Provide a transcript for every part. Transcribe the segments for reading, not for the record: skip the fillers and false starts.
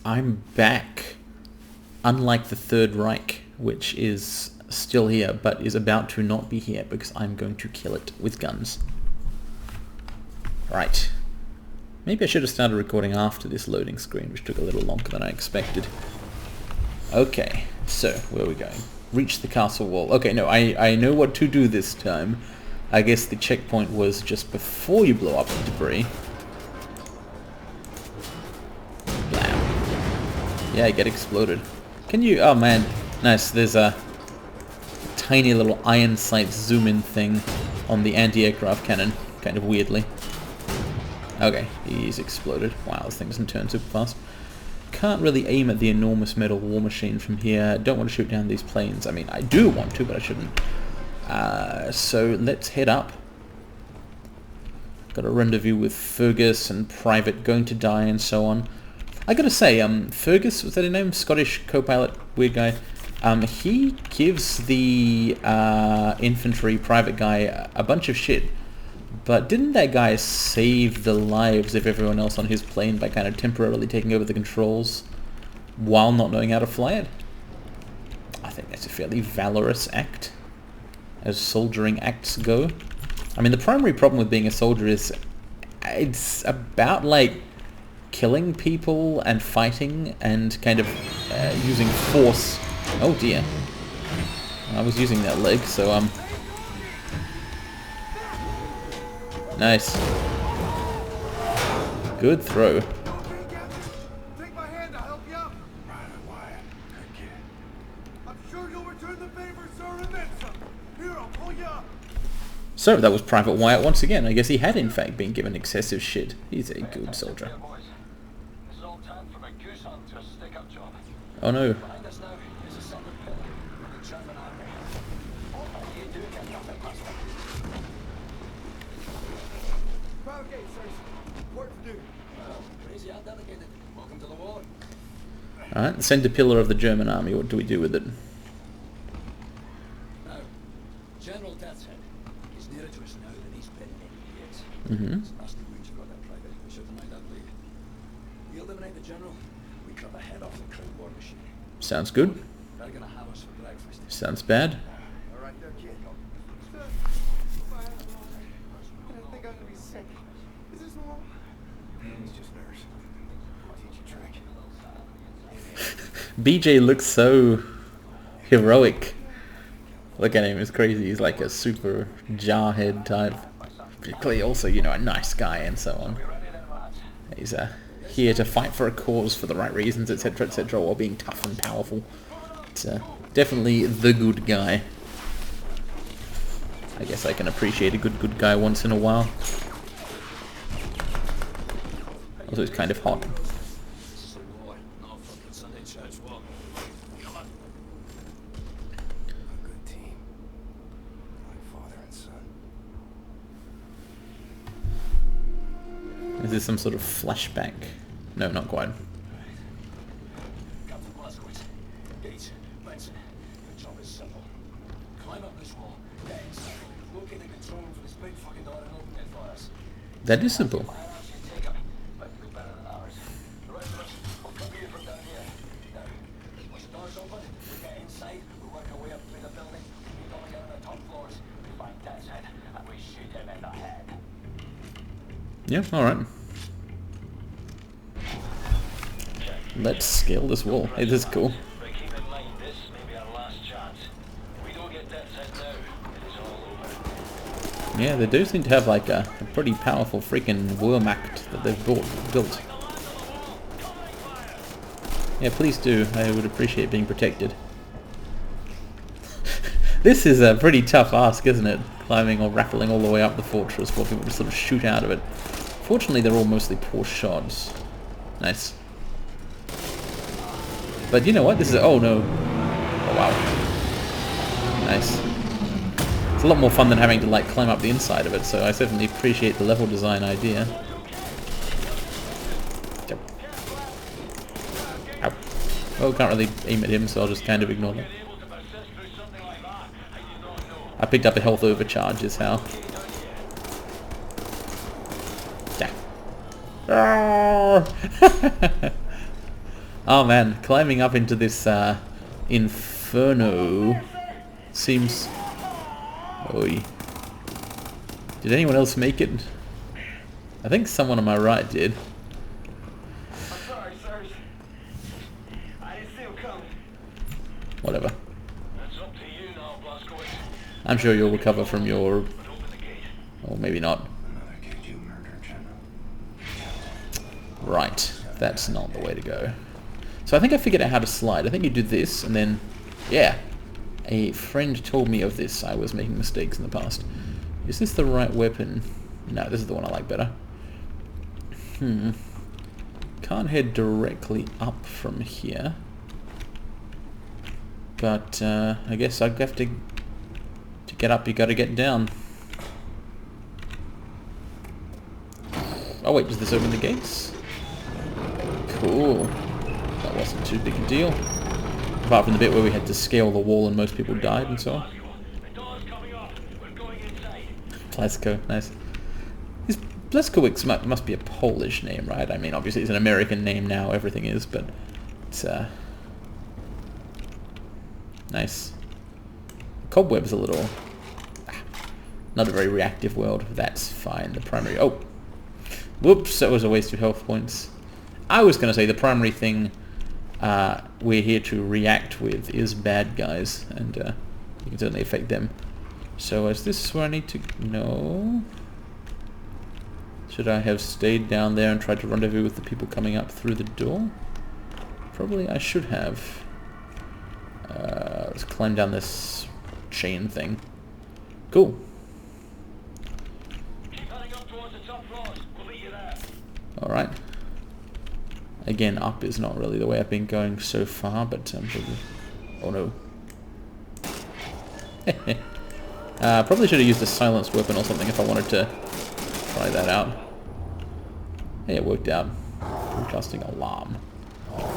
I'm back. Unlike the Third Reich, which is still here, but is about to not be here because I'm going to kill it with guns. Right. Maybe I should have started recording after this loading screen, which took a little longer than I expected. Okay, so where are we going? Reach the castle wall. Okay, no, I know what to do this time. I guess the checkpoint was just before you blow up the debris. Blam. Yeah, get exploded. Can you... Oh man, nice. There's a tiny little iron sight zoom-in thing on the anti-aircraft cannon, kind of weirdly. Okay, he's exploded. Wow, this thing doesn't turn super fast. Can't really aim at the enormous metal war machine from here. Don't want to shoot down these planes. I mean, I do want to, but I shouldn't. So let's head up. Got a rendezvous with Fergus and Private going to die and so on. I gotta say, Fergus, was that his name? Scottish co-pilot, weird guy. He gives the infantry private guy a bunch of shit. But didn't that guy save the lives of everyone else on his plane by kind of temporarily taking over the controls while not knowing how to fly it? I think that's a fairly valorous act, as soldiering acts go. I mean, the primary problem with being a soldier is it's about, like, killing people and fighting and kind of using force. Oh dear. I was using that leg, so, nice. Good throw. Take my hand, I'll help you out. Private Wyatt, thank you. I'm sure you'll return the favor, sir, and then some. Here, I'll pull you up. So that was Private Wyatt once again. I guess he had in fact been given excessive shit. He's a good soldier. This is all time from a goose hunt to a stick-up job. Oh no. Behind us now is a separate pillar, the German army. What are you doing at nothing, master? Proud gate, sirs. Work to do. Crazy out delegated. Welcome to the war. Alright, the center pillar of the German army. What do we do with it? Now, General Deathshead is nearer to us now than he's been in years. Mm-hmm. It's nasty wounds you got there, Private. We should deny that bleed. We eliminate the General, we cut the head off the Crown War machine. Sounds good. They're gonna have us for breakfast. Sounds bad. All right there, kid. I think I'm gonna be sick. Is this normal? He's just nerves. I'll teach you a trick. BJ looks so heroic. Look at him, it's crazy. He's like a super jarhead type. Clearly also, you know, a nice guy and so on. He's here to fight for a cause for the right reasons, etc., while being tough and powerful. It's definitely the good guy. I guess I can appreciate a good guy once in a while. Also, it's kind of hot. This is a war, not a fucking Sunday church war. Come on. A good team. Like father and son. Is this some sort of flashback? No, not quite. Captain Blazkowicz, Gates, Benson. The job is simple. Climb up this wall, get inside, locate the control room for this big fucking door and open it for us. That is simple. My alarm should take them, but it'll be better than ours. The rest of us will come here from down here. Now, once the door's open, we get inside, we work our way up through the building, we go again on the top floors, we find Deathshead, and we shoot him in the head. Yeah, alright. Let's scale this wall. Hey, this is cool. But keep in mind, this may be our last chance. If we don't get Deathshead now, it is all over. Yeah, they do seem to have like a pretty powerful freaking Wehrmacht that they've built. Yeah, please do. I would appreciate being protected. This is a pretty tough ask, isn't it? Climbing or rappelling all the way up the fortress while people just sort of shoot out of it. Fortunately, they're all mostly poor shots. Nice. But you know what? This is... Oh, no. Oh, wow. Nice. It's a lot more fun than having to, like, climb up the inside of it, so I certainly appreciate the level design idea. Yep. Ow. Well, can't really aim at him, so I'll just kind of ignore that. I picked up a health overcharge, is how. Yeah. Oh man, climbing up into this inferno seems... Oi. Did anyone else make it? I think someone on my right did. I'm sorry, sirs. I didn't see him coming. Whatever. That's up to you now, Blazkowicz. I'm sure you'll recover from your... But open the gate. Or maybe not. Another kid you murdered, General. Right. That's not the way to go. So I think I figured out how to slide. I think you do this, and then... Yeah. A friend told me of this. I was making mistakes in the past. Is this the right weapon? No, this is the one I like better. Can't head directly up from here. But I guess I have to get up, you gotta get down. Oh wait, does this open the gates? Cool. That wasn't too big a deal. Apart from the bit where we had to scale the wall and most people died and so on. The door's coming up. We're going inside. Blazko, nice. This Blazkowicz must be a Polish name, right? I mean, obviously it's an American name now, everything is, but it's nice. Cobweb's a little... not a very reactive world. That's fine. The primary... Oh! Whoops, that was a waste of health points. I was going to say the primary thing we're here to react with is bad guys, and you can certainly affect them. So is this where I need to... No? Should I have stayed down there and tried to rendezvous with the people coming up through the door? Probably I should have. Let's climb down this chain thing. Cool. Keep heading up towards the top floors. We'll meet you there. Alright. Again, up is not really the way I've been going so far, but oh no. Probably should have used a silenced weapon or something if I wanted to try that out. Hey, it worked out. Broadcasting alarm.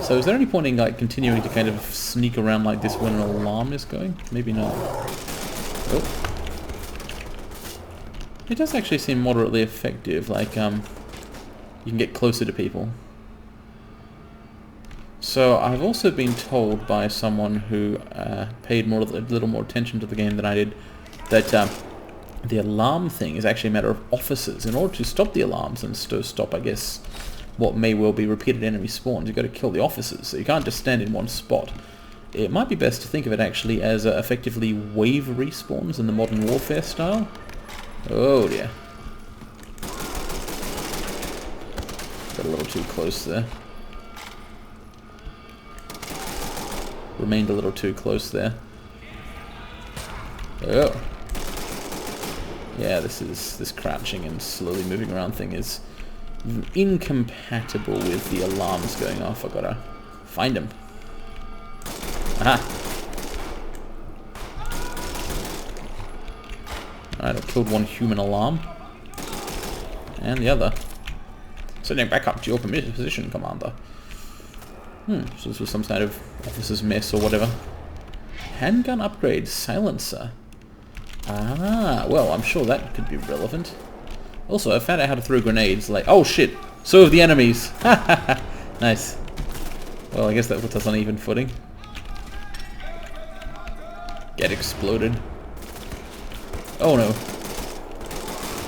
So is there any point in like continuing to kind of sneak around like this when an alarm is going? Maybe not. Oh. It does actually seem moderately effective, like you can get closer to people. So I've also been told by someone who paid a little more attention to the game than I did, that the alarm thing is actually a matter of officers. In order to stop the alarms and stop, I guess, what may well be repeated enemy spawns, you've got to kill the officers. So you can't just stand in one spot. It might be best to think of it actually as effectively wave respawns in the Modern Warfare style. Oh dear. Got a little too close there. Remained a little too close there. Oh. Yeah, this crouching and slowly moving around thing is incompatible with the alarms going off. I gotta find them. Aha! Alright, I killed one human alarm. And the other. Sending back up to your position, Commander. So this was some kind of officer's mess or whatever. Handgun upgrade, silencer. Ah, well, I'm sure that could be relevant. Also, I found out how to throw grenades, like... Oh, shit! So have the enemies! Nice. Well, I guess that puts us on even footing. Get exploded. Oh, no.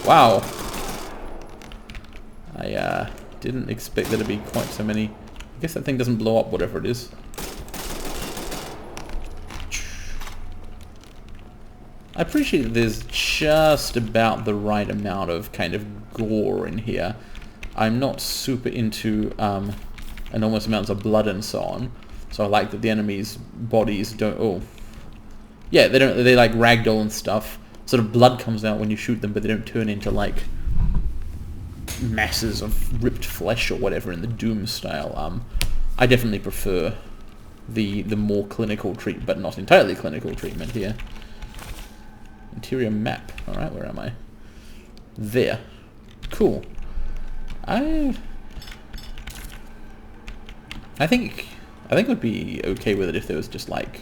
Wow. I, didn't expect there to be quite so many... I guess that thing doesn't blow up, whatever it is. I appreciate that there's just about the right amount of kind of gore in here. I'm not super into enormous amounts of blood and so on, so I like that the enemies' bodies don't... Oh, yeah, they don't. They like ragdoll and stuff. Sort of blood comes out when you shoot them, but they don't turn into like masses of ripped flesh or whatever in the Doom style. I definitely prefer the more clinical but not entirely clinical treatment here. Interior map. Alright, where am I? There. Cool. I think I'd be okay with it if there was just like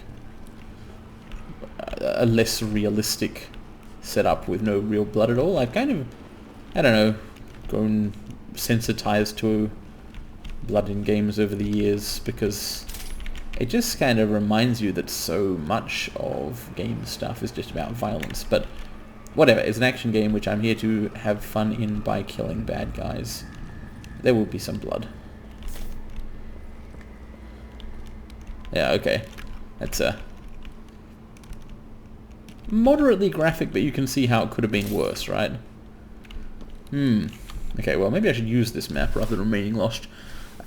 a less realistic setup with no real blood at all. I've kind of, I don't know, grown sensitized to blood in games over the years, because it just kind of reminds you that so much of game stuff is just about violence. But whatever, it's an action game which I'm here to have fun in by killing bad guys. There will be some blood. Yeah, okay. That's moderately graphic, but you can see how it could have been worse, right? Okay, well, maybe I should use this map rather than remaining lost.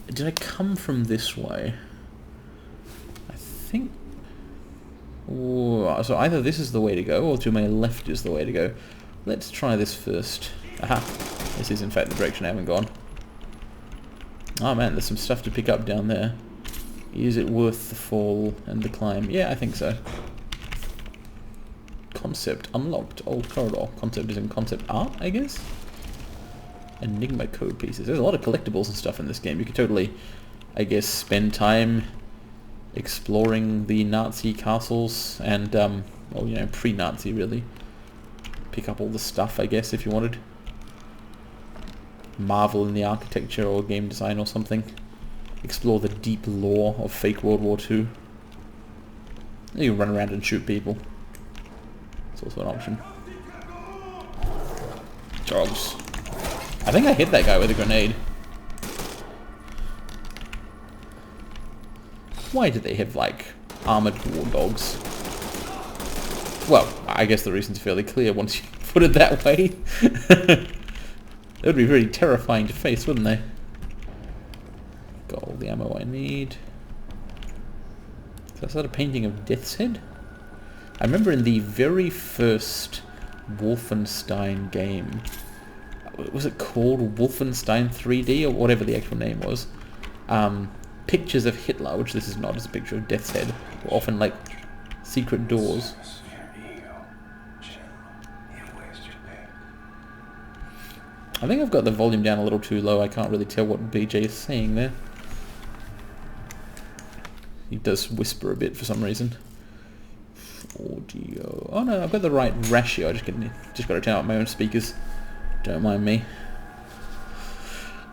Did I come from this way? I think... Ooh, so either this is the way to go, or to my left is the way to go. Let's try this first. Aha! This is in fact the direction I haven't gone. Oh man, there's some stuff to pick up down there. Is it worth the fall and the climb? Yeah, I think so. Concept unlocked. Old corridor. Concept is in concept art, I guess? Enigma code pieces. There's a lot of collectibles and stuff in this game. You could totally, I guess, spend time exploring the Nazi castles and, well, you know, pre-Nazi really. Pick up all the stuff, I guess, if you wanted. Marvel in the architecture or game design or something. Explore the deep lore of fake World War II. You can run around and shoot people. It's also an option. Dogs. I think I hit that guy with a grenade. Why do they have, like, armored war dogs? Well, I guess the reason's fairly clear once you put it that way. That would be very terrifying to face, wouldn't they? Got all the ammo I need. So is that a painting of Death's Head? I remember in the very first Wolfenstein game, was it called Wolfenstein 3D or whatever the actual name was? Pictures of Hitler, which this is not, it's a picture of Death's Head, were often like secret doors. I think I've got the volume down a little too low. I can't really tell what BJ is saying there. He does whisper a bit for some reason. Audio. Oh no, I've got the right ratio. I just got to turn up my own speakers. Don't mind me.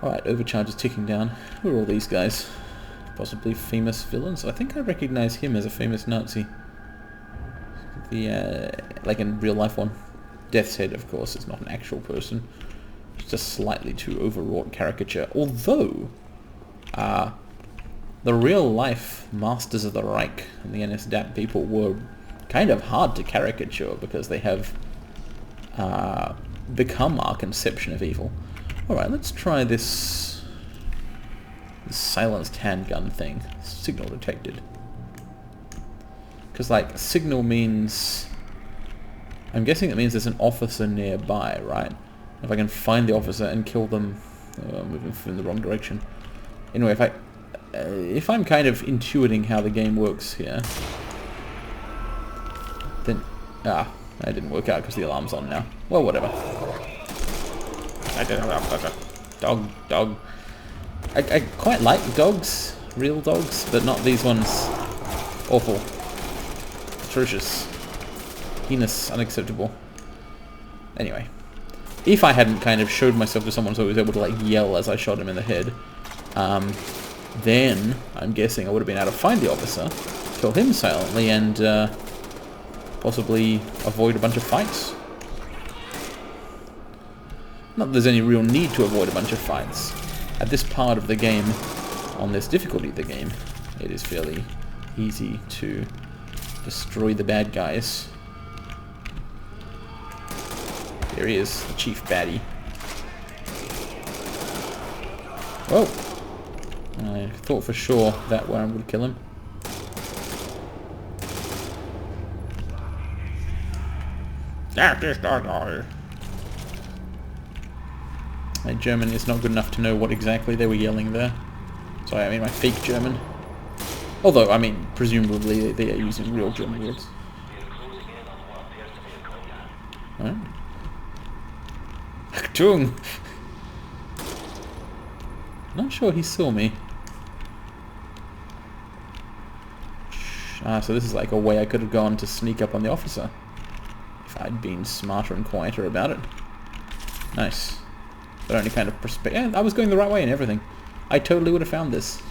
Alright, overcharge is ticking down. Who are all these guys? Possibly famous villains? I think I recognize him as a famous Nazi. The, like in real life one. Death's Head, of course, is not an actual person. It's a slightly too overwrought caricature. Although, the real life Masters of the Reich and the NSDAP people were kind of hard to caricature because they have become our conception of evil. Alright, let's try this silenced handgun thing. Signal detected. Because, like, signal means... I'm guessing it means there's an officer nearby, right? If I can find the officer and kill them... Oh, I'm moving in the wrong direction. Anyway, if I'm kind of intuiting how the game works here... Then... that didn't work out because the alarm's on now. Well, whatever. Dog. I quite like dogs, real dogs, but not these ones. Awful. Atrocious. Heinous, unacceptable. Anyway. If I hadn't kind of showed myself to someone so I was able to like yell as I shot him in the head, then I'm guessing I would have been able to find the officer, kill him silently, and possibly avoid a bunch of fights. Not that there's any real need to avoid a bunch of fights. At this part of the game, on this difficulty of the game, it is fairly easy to destroy the bad guys. There he is, the chief baddie. Whoa! I thought for sure that one would kill him. My German is not good enough to know what exactly they were yelling there. Sorry, I mean my fake German. Although, I mean, presumably they are using real German words. Alright. Achtung! Not sure he saw me. So this is like a way I could have gone to sneak up on the officer. If I'd been smarter and quieter about it. Nice. But only kind of yeah, I was going the right way and everything. I totally would have found this.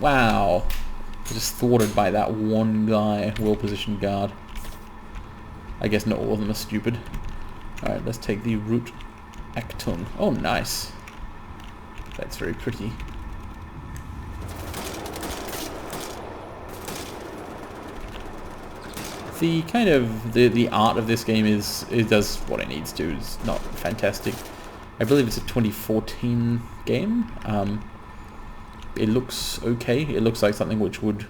Wow. Just thwarted by that one guy, well-positioned guard. I guess not all of them are stupid. Alright, let's take the root Actung. Oh, nice. That's very pretty. The kind of the art of this game it does what it needs to. It's not fantastic. I believe it's a 2014 game. It looks okay. It looks like something which would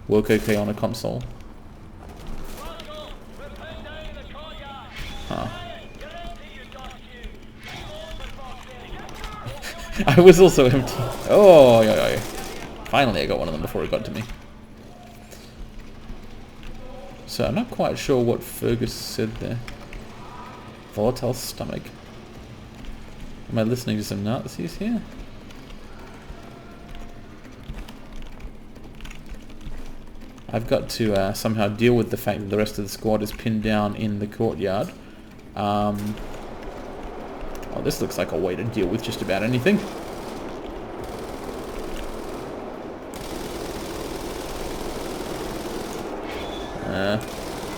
work okay on a console. Huh. I was also empty. Oh, yeah. Finally I got one of them before it got to me. So I'm not quite sure what Fergus said there. Volatile stomach. Am I listening to some Nazis here? I've got to somehow deal with the fact that the rest of the squad is pinned down in the courtyard. Oh, this looks like a way to deal with just about anything.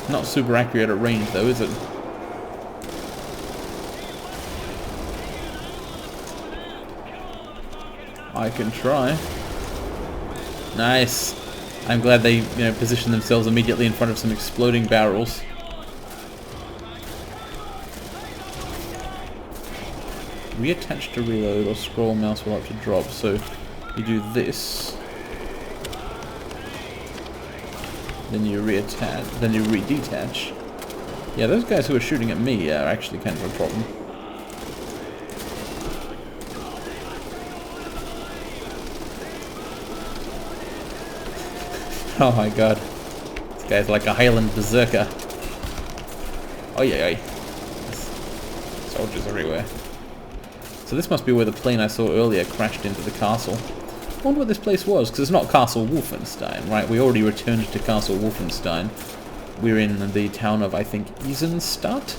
Not super accurate at range though, is it? I can try. Nice. I'm glad they, position themselves immediately in front of some exploding barrels. Reattach to reload or scroll mouse while up to drop. So you do this. Then you reattach, then you redetach. Yeah, those guys who are shooting at me are actually kind of a problem. Oh my god. This guy's like a Highland berserker. Oh yeah. Soldiers everywhere. So this must be where the plane I saw earlier crashed into the castle. I wonder what this place was, because it's not Castle Wolfenstein, right? We already returned to Castle Wolfenstein. We're in the town of, I think, Eisenstadt?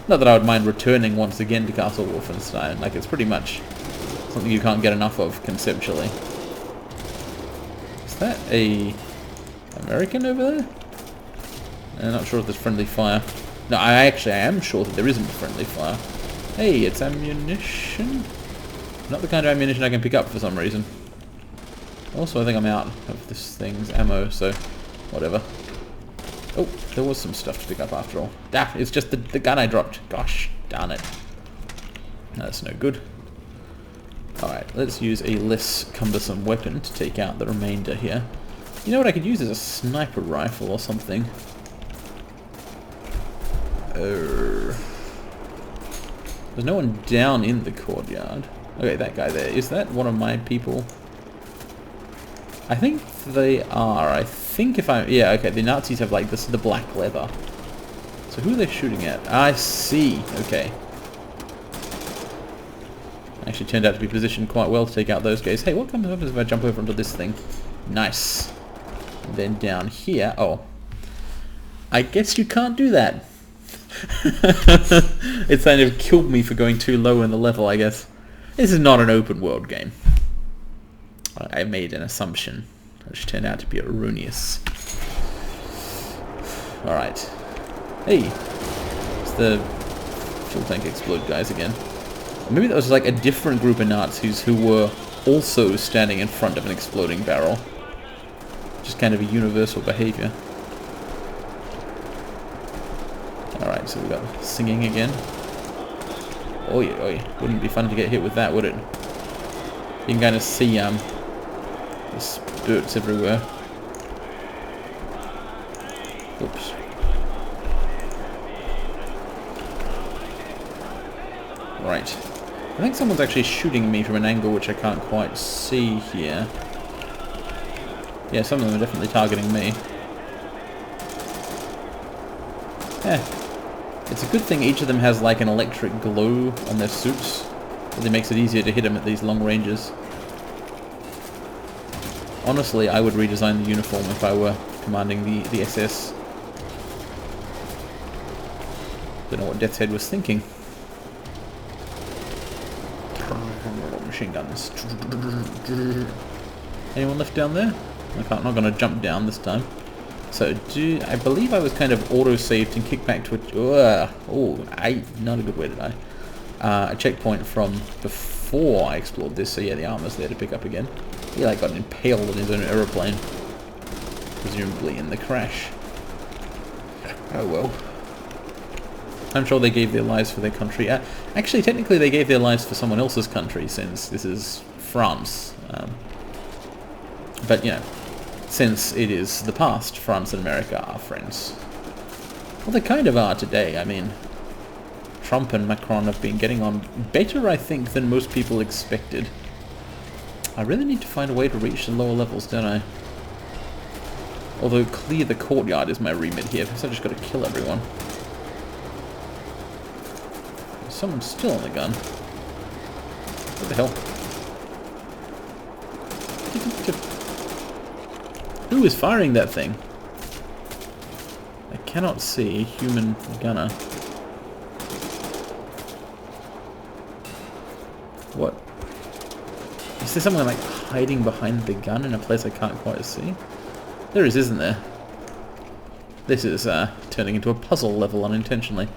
Not that I would mind returning once again to Castle Wolfenstein. Like, it's pretty much something you can't get enough of, conceptually. Is that a American over there? I'm not sure if there's friendly fire. No, I am sure that there isn't friendly fire. Hey, it's ammunition? Not the kind of ammunition I can pick up for some reason. Also, I think I'm out of this thing's ammo, so whatever. Oh, there was some stuff to pick up after all. Ah, it's just the gun I dropped. Gosh, darn it. That's no good. Alright, let's use a less cumbersome weapon to take out the remainder here. You know what I could use is a sniper rifle or something. There's no one down in the courtyard. Okay, that guy there. Is that one of my people? I think they are. I think if I... Yeah, okay, the Nazis have like this, the black leather. So who are they shooting at? I see. Okay. Actually turned out to be positioned quite well to take out those guys. Hey, what happens if I jump over onto this thing? Nice. And then down here... Oh. I guess you can't do that. It's kind of killed me for going too low in the level, I guess. This is not an open world game. I made an assumption, which turned out to be erroneous. Alright. Hey! It's the fuel tank explode guys again. Or maybe that was like a different group of Nazis who were also standing in front of an exploding barrel. Just kind of a universal behavior. Alright, so we got singing again. Oh yeah, wouldn't it be fun to get hit with that, would it? You can kind of see the spurts everywhere. Oops. Right. I think someone's actually shooting me from an angle which I can't quite see here. Yeah, some of them are definitely targeting me. Yeah. It's a good thing each of them has like an electric glow on their suits. It makes it easier to hit them at these long ranges. Honestly, I would redesign the uniform if I were commanding the SS. Don't know what Death's Head was thinking. machine guns. Anyone left down there? I'm not going to jump down this time. So, I believe I was kind of auto-saved and kicked back to not a good way to die. A checkpoint from before I explored this, so yeah, the armor's there to pick up again. He like got impaled in his own aeroplane. Presumably in the crash. Oh well. I'm sure they gave their lives for their country. Actually, technically they gave their lives for someone else's country, since this is France. But, you know, since it is the past, France and America are friends. Well, they kind of are today. I mean, Trump and Macron have been getting on better, I think, than most people expected. I really need to find a way to reach the lower levels, don't I? Although clear the courtyard is my remit here, because I just got to kill everyone. Someone's still on the gun. What the hell? Who is firing that thing? I cannot see a human gunner. What? Is there someone like hiding behind the gun in a place I can't quite see? There is, isn't there? This is turning into a puzzle level unintentionally.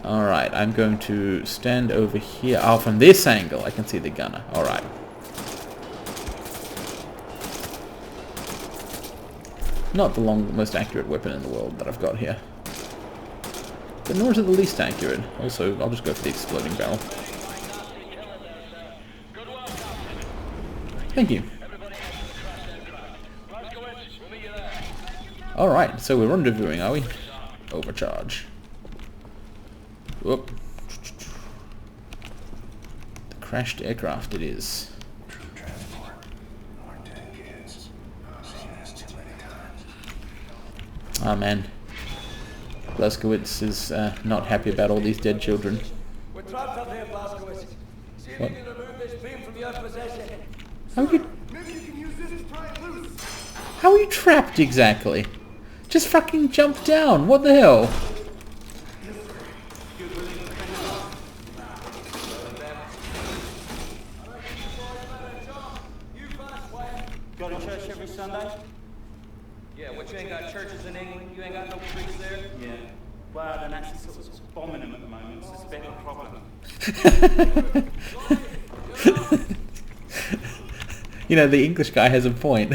Alright, I'm going to stand over here. Oh, from this angle I can see the gunner. Alright. Not the most accurate weapon in the world that I've got here. But nor is it the least accurate. Also, I'll just go for the exploding barrel. Thank you. Alright, so we're rendezvousing, are we? Overcharge. Whoop. The crashed aircraft it is. Ah, man. Blazkowicz is not happy about all these dead children. We're trapped up here, Blazkowicz. See if you can remove this beam from your possession. Maybe you can use this to pry it loose. How are you trapped exactly? Just fucking jump down. What the hell? Go to church every Sunday? Yeah, what, you ain't got churches in England? You ain't got no priests there? Yeah. Well, they're actually sort of bombing them at the moment, so it's a bit of a problem. You know, the English guy has a point.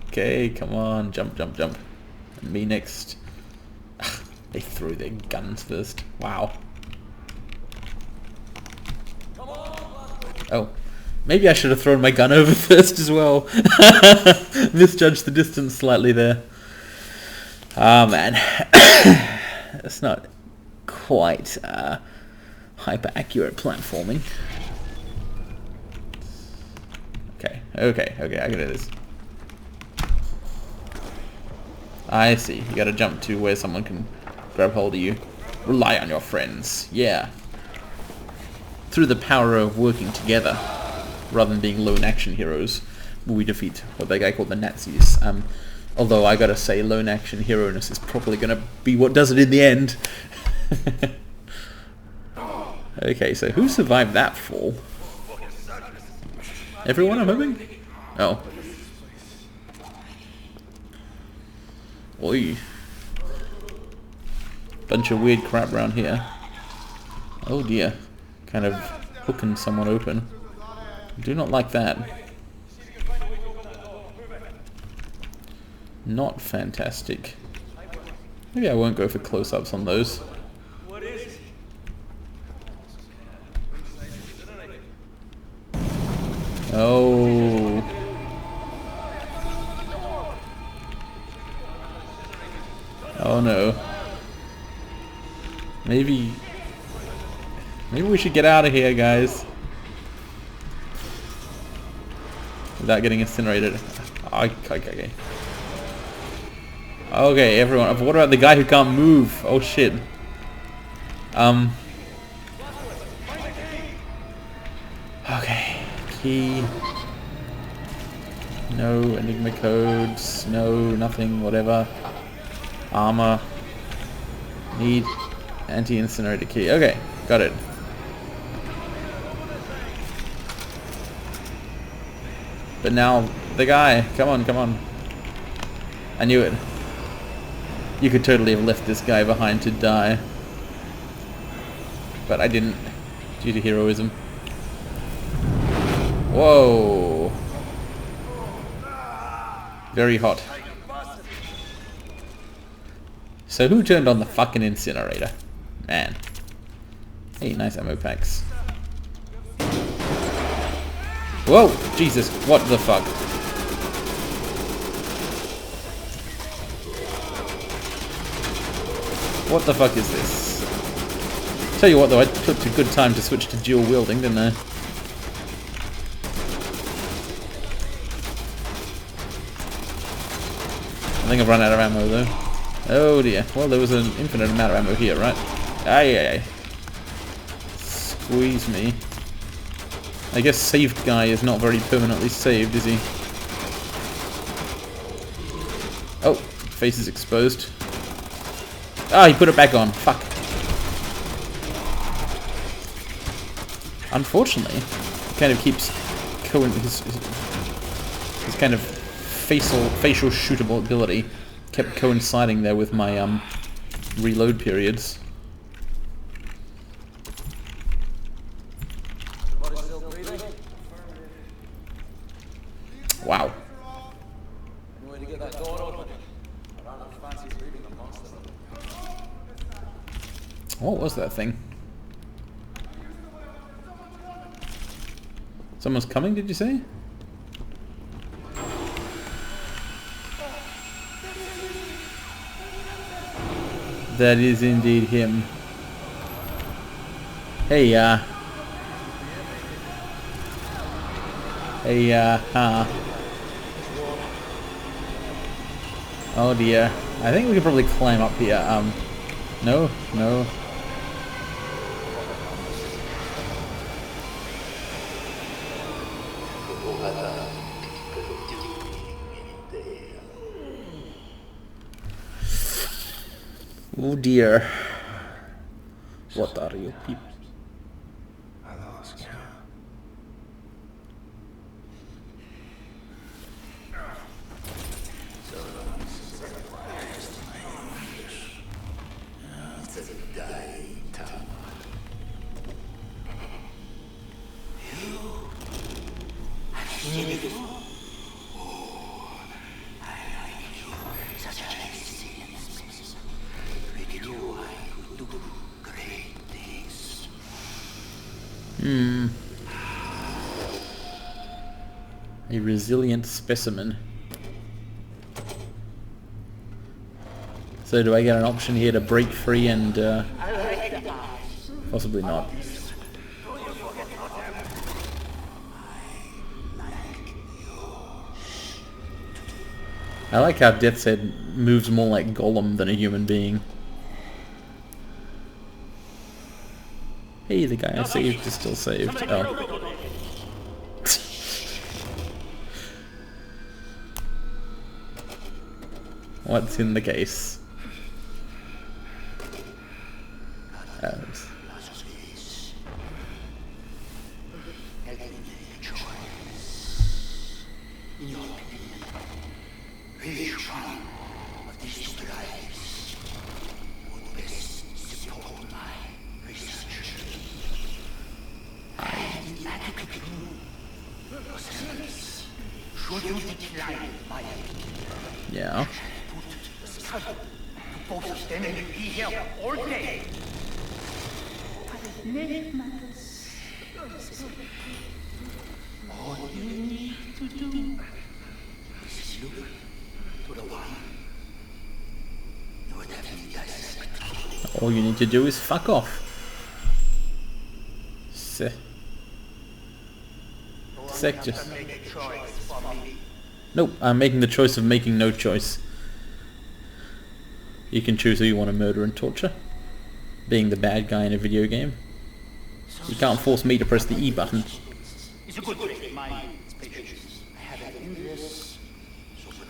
Okay, come on, jump, jump, jump. Me next. They threw their guns first. Wow. Oh. Maybe I should have thrown my gun over first as well. Misjudged the distance slightly there. Ah, man. That's not quite hyper-accurate platforming. Okay, I can do this. I see. You gotta jump to where someone can grab hold of you. Rely on your friends. Yeah. Through the power of working together, rather than being lone action heroes, we defeat what that guy called the Nazis. Although I gotta say, lone action hero-ness is probably gonna be what does it in the end. Okay, so who survived that fall? Everyone, I'm hoping? Oh. Oi. Bunch of weird crap around here. Oh dear. Kind of hooking someone open. Do not like that. Not fantastic. Maybe I won't go for close-ups on those. Oh. Oh no. Maybe we should get out of here, guys. Without getting incinerated. Okay. Okay, everyone. What about the guy who can't move? Oh shit. Okay. Key. No Enigma codes. No nothing. Whatever. Armor. Need anti-incinerator key. Okay, got it. But now, the guy. Come on, come on. I knew it. You could totally have left this guy behind to die. But I didn't. Due to heroism. Whoa. Very hot. So who turned on the fucking incinerator? Man. Hey, nice ammo packs. Whoa! Jesus, what the fuck? What the fuck is this? Tell you what though, I took a good time to switch to dual wielding, didn't I? I think I've run out of ammo though. Oh dear. Well, there was an infinite amount of ammo here, right? Aye, aye, aye. Squeeze me. I guess saved guy is not very permanently saved, is he? Oh, face is exposed. Ah, he put it back on. Fuck. Unfortunately, it kind of keeps his kind of facial shootable ability kept coinciding there with my reload periods. Wow. What was that thing? Someone's coming, did you say? That is indeed him. Hey, Oh dear. I think we could probably climb up here. No, no. Oh dear. What are you people? I lost you. A resilient specimen. So do I get an option here to break free and possibly not. I like how Death's Head moves more like Gollum than a human being. Hey, the guy I saved is still saved. Oh. What's in the case? Which one of these two lives would best support my research? I inadequately know yourselves. Should you decline my opinion, Yeah. to both of them and be here all day. All you need to do is look to the one you would have me dissect. All you need to do is fuck off. Just... Nope, I'm making the choice of making no choice. You can choose who you want to murder and torture. Being the bad guy in a video game. You can't force me to press the E button. It's a good thing, my patience. I have an endless, so would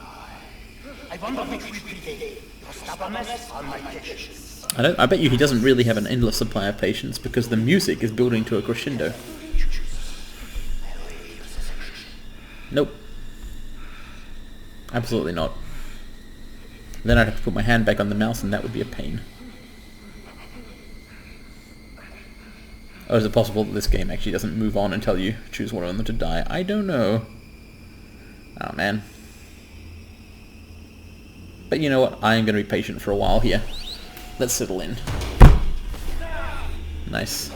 I wonder which will prevail, your stubbornness or my patience. I bet you he doesn't really have an endless supply of patience because the music is building to a crescendo. Nope. Absolutely not. Then I'd have to put my hand back on the mouse and that would be a pain. Or is it possible that this game actually doesn't move on until you choose one of them to die? I don't know. Oh man. But you know what? I am going to be patient for a while here. Let's settle in. Nice.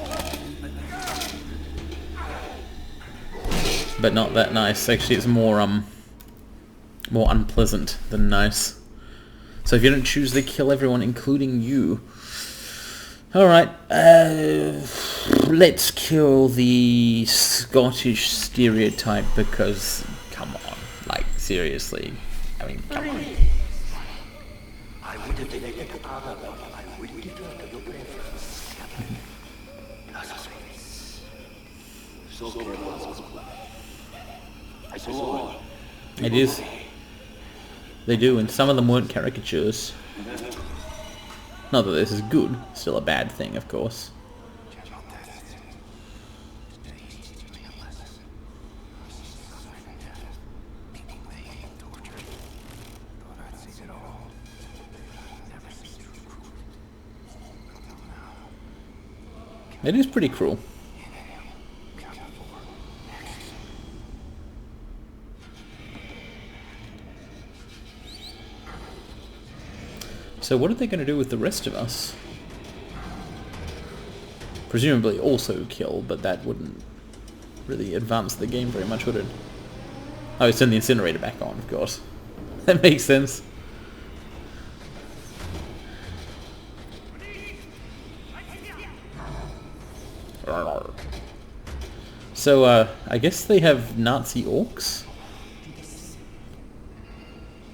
But not that nice. Actually, it's more more unpleasant than nice. So if you don't choose, they kill everyone, including you. Alright, let's kill the Scottish stereotype because, come on, like, seriously. I mean, come on. It is. They do, and some of them weren't caricatures. Not that this is good, still a bad thing, of course. It is pretty cruel. So what are they going to do with the rest of us? Presumably also kill, but that wouldn't really advance the game very much, would it? Oh, turn the incinerator back on, of course. That makes sense. So, I guess they have Nazi orcs?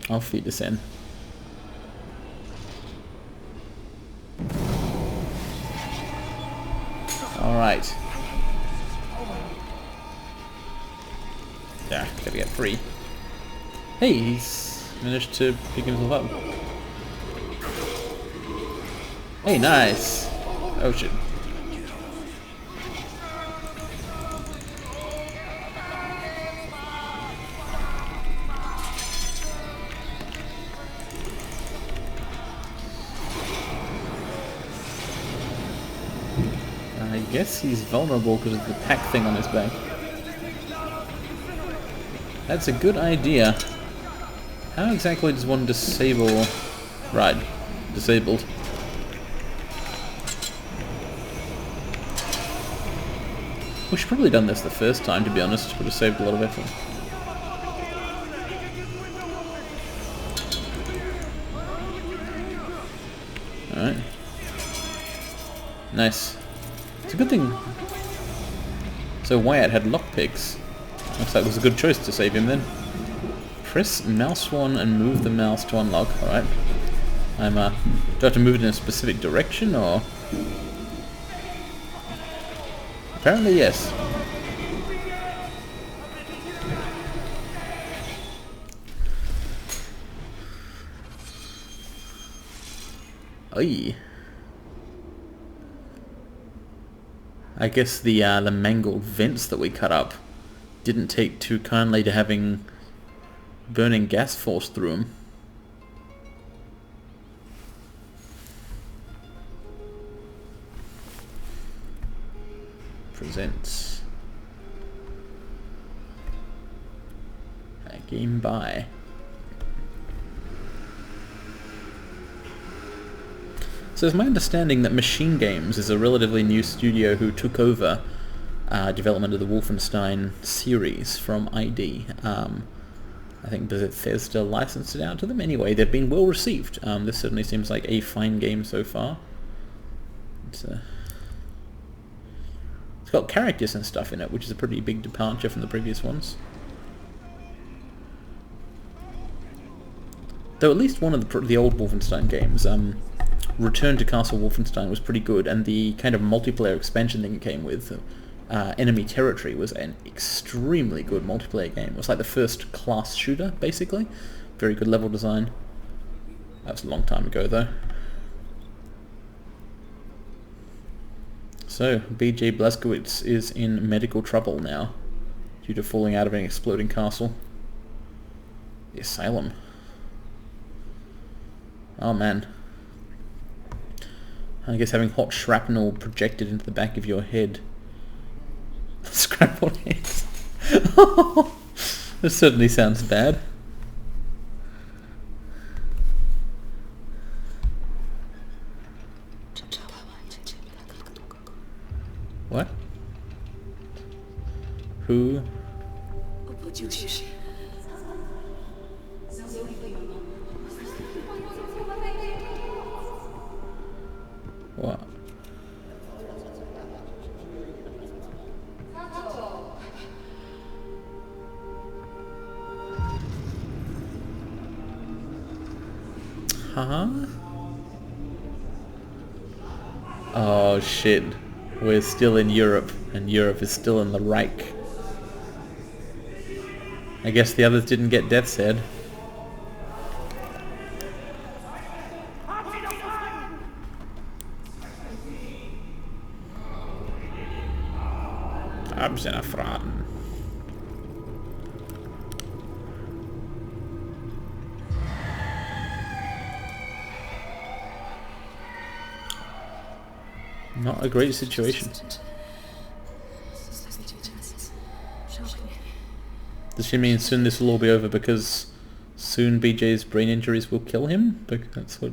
I'll feed this in. Alright. Yeah, gotta get free. Hey, he's managed to pick himself up. Hey, nice! Oh shit. I guess he's vulnerable because of the pack thing on his back. That's a good idea. How exactly does one disable... Right, disabled. We should probably done this the first time, to be honest. Would have saved a lot of effort. Alright. Nice. It's a good thing. So Wyatt had lockpicks. Looks like it was a good choice to save him then. Press mouse 1 and move the mouse to unlock. Alright. Do I have to move it in a specific direction or? Apparently yes. Oy. I guess the mangled vents that we cut up didn't take too kindly to having burning gas forced through them. Presents a game by. So it's my understanding that Machine Games is a relatively new studio who took over development of the Wolfenstein series from ID. I think Bethesda licensed it out to them. Anyway, they've been well received. This certainly seems like a fine game so far. It's got characters and stuff in it, which is a pretty big departure from the previous ones. Though at least one of the old Wolfenstein games, Return to Castle Wolfenstein, was pretty good, and the kind of multiplayer expansion thing it came with, Enemy Territory, was an extremely good multiplayer game. It was like the first class shooter, basically. Very good level design. That was a long time ago, though. So, BJ Blazkowicz is in medical trouble now, due to falling out of an exploding castle. The asylum. Oh man. I guess having hot shrapnel projected into the back of your head. Scrambled eggs. This certainly sounds bad. What? Who? What? Huh? Oh shit. We're still in Europe, and Europe is still in the Reich. I guess the others didn't get Death's Head. I'm Xenofraten. Not a great situation. Does she mean soon this will all be over because soon BJ's brain injuries will kill him? Because that's what...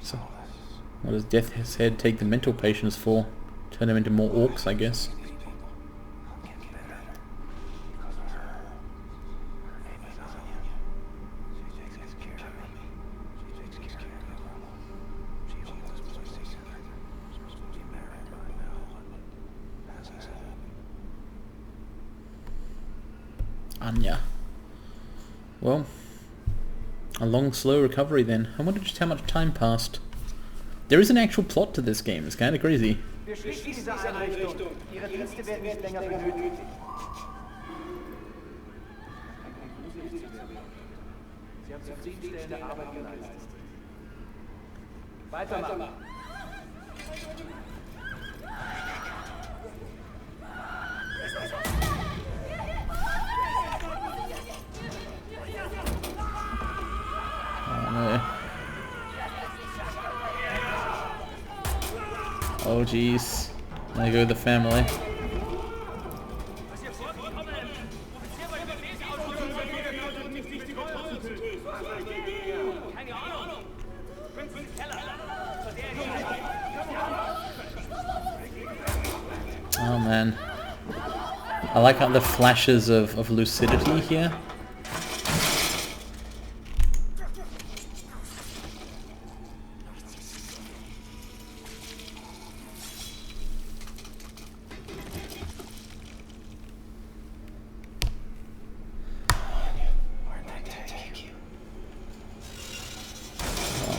So, what does Death's Head take the mental patients for? Turn them into more orcs, I guess. Anya. Well, a long, slow recovery then. I wonder just how much time passed. There is an actual plot to this game. It's kind of crazy. Wir schließen diese Einrichtung. Ihre Dienste werden nicht länger benötigt. Sie haben zufriedenstellende Arbeit geleistet. Weitermachen. Oh jeez. There go the family. Oh man. I like how the flashes of lucidity here.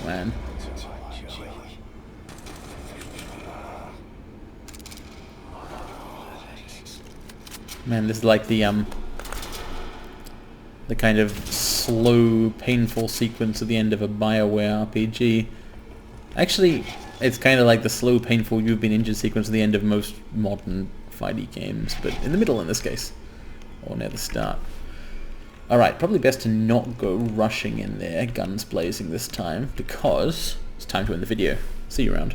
Man. Man, this is like the kind of slow, painful sequence at the end of a BioWare RPG. Actually, it's kind of like the slow, painful, you've been injured sequence at the end of most modern fighty games, but in the middle in this case, or near the start. Alright, probably best to not go rushing in there, guns blazing this time, because it's time to end the video. See you around.